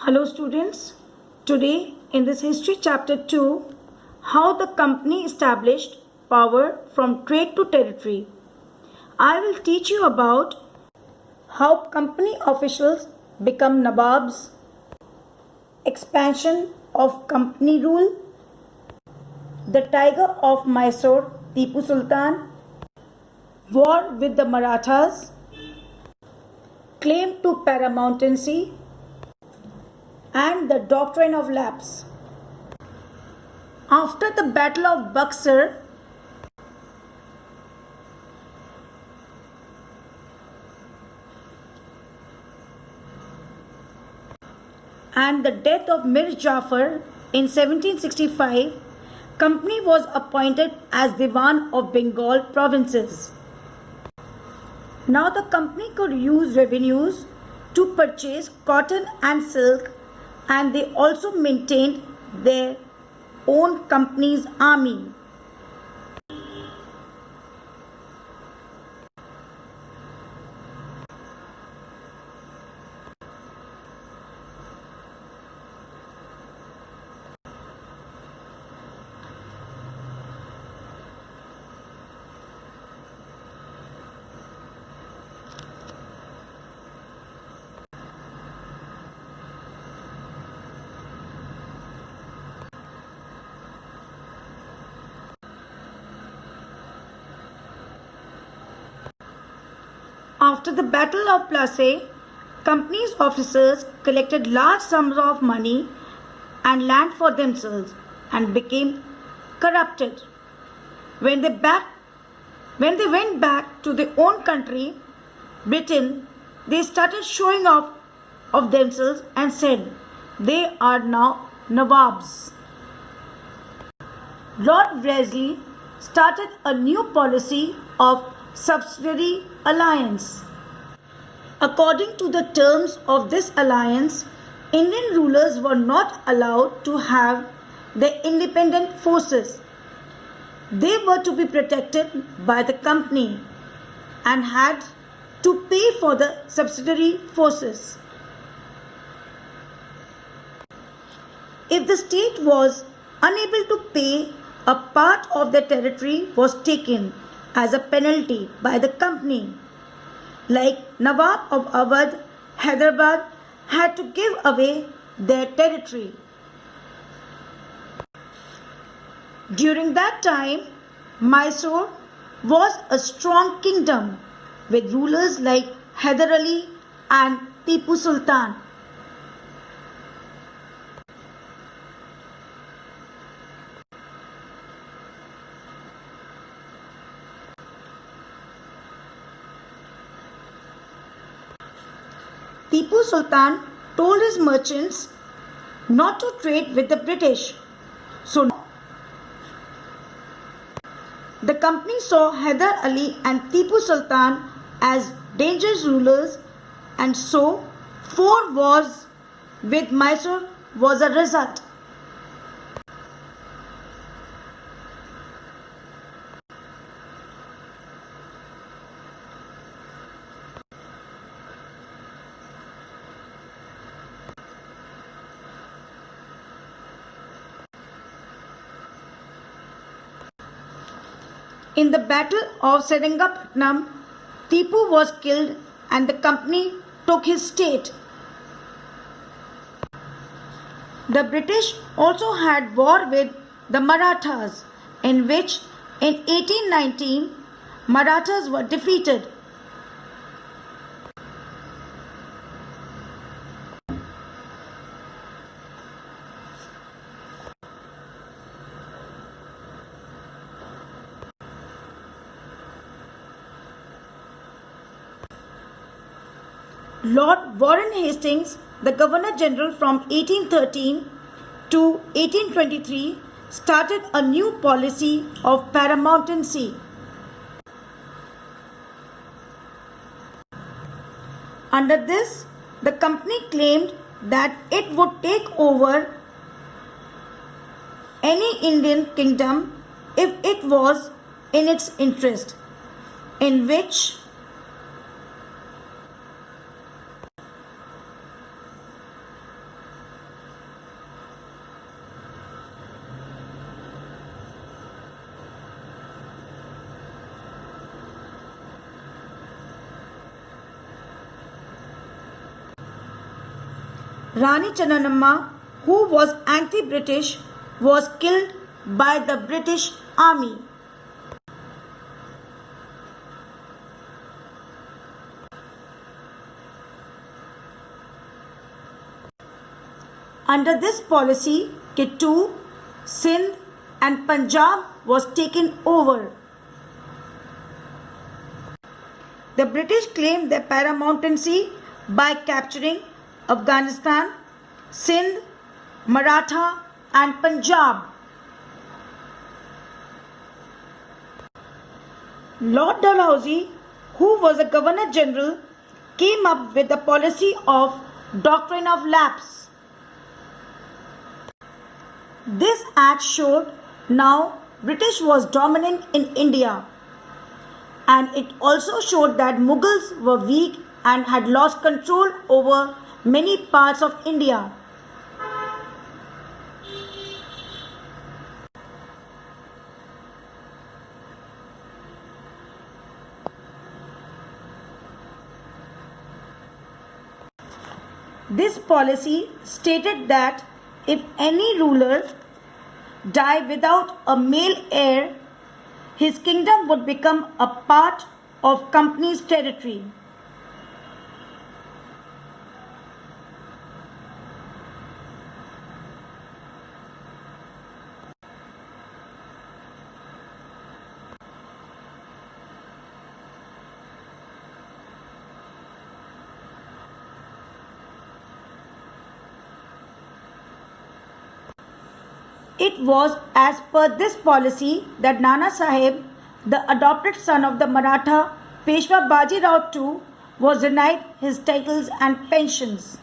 Hello students, today in this history chapter 2, how the company established power from trade to territory. I will teach you about how company officials become Nawabs, expansion of company rule, the tiger of Mysore, Tipu Sultan, war with the Marathas, claim to paramountcy, and the doctrine of lapse. After the Battle of Buxar, and the death of Mir Jafar in 1765, company was appointed as Diwan of Bengal provinces. Now the company could use revenues to purchase cotton and silk, and they also maintained their own company's army. After the Battle of Plassey, company's officers collected large sums of money and land for themselves and became corrupted. When they went back to their own country, Britain, they started showing off of themselves and said they are now Nawabs. Lord Wellesley started a new policy of subsidiary alliance. According to the terms of this alliance, Indian rulers were not allowed to have their independent forces. They were to be protected by the company and had to pay for the subsidiary forces. If the state was unable to pay, a part of the territory was taken as a penalty by the company. Like Nawab of Awadh, Hyderabad had to give away their territory. During that time, Mysore was a strong kingdom with rulers like Hyder Ali and Tipu Sultan. Tipu Sultan told his merchants not to trade with the British. So the company saw Hyder Ali and Tipu Sultan as dangerous rulers, and so 4 wars with Mysore was a result. In the Battle of Seringapatnam, Tipu was killed and the company took his state. The British also had war with the Marathas, in which in 1819 Marathas were defeated. Lord Warren Hastings, the Governor General from 1813 to 1823, started a new policy of paramountcy. Under this, the company claimed that it would take over any Indian kingdom if it was in its interest, in which Rani Channamma, who was anti-British, was killed by the British Army. Under this policy, Kittur, Sindh and Punjab was taken over. The British claimed their paramountcy by capturing Afghanistan, Sindh, Maratha and Punjab. Lord Dalhousie, who was a Governor General, came up with the policy of doctrine of lapse. This act showed now British was dominant in India, and it also showed that Mughals were weak and had lost control over many parts of India. This policy stated that if any ruler died without a male heir, his kingdom would become a part of company's territory. It was as per this policy that Nana Sahib, the adopted son of the Maratha Peshwa Baji Rao II, was denied his titles and pensions.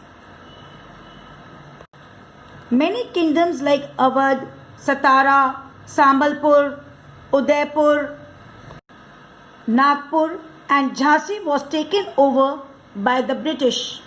Many kingdoms like Awadh, Satara, Sambalpur, Udaipur, Nagpur and Jhansi was taken over by the British.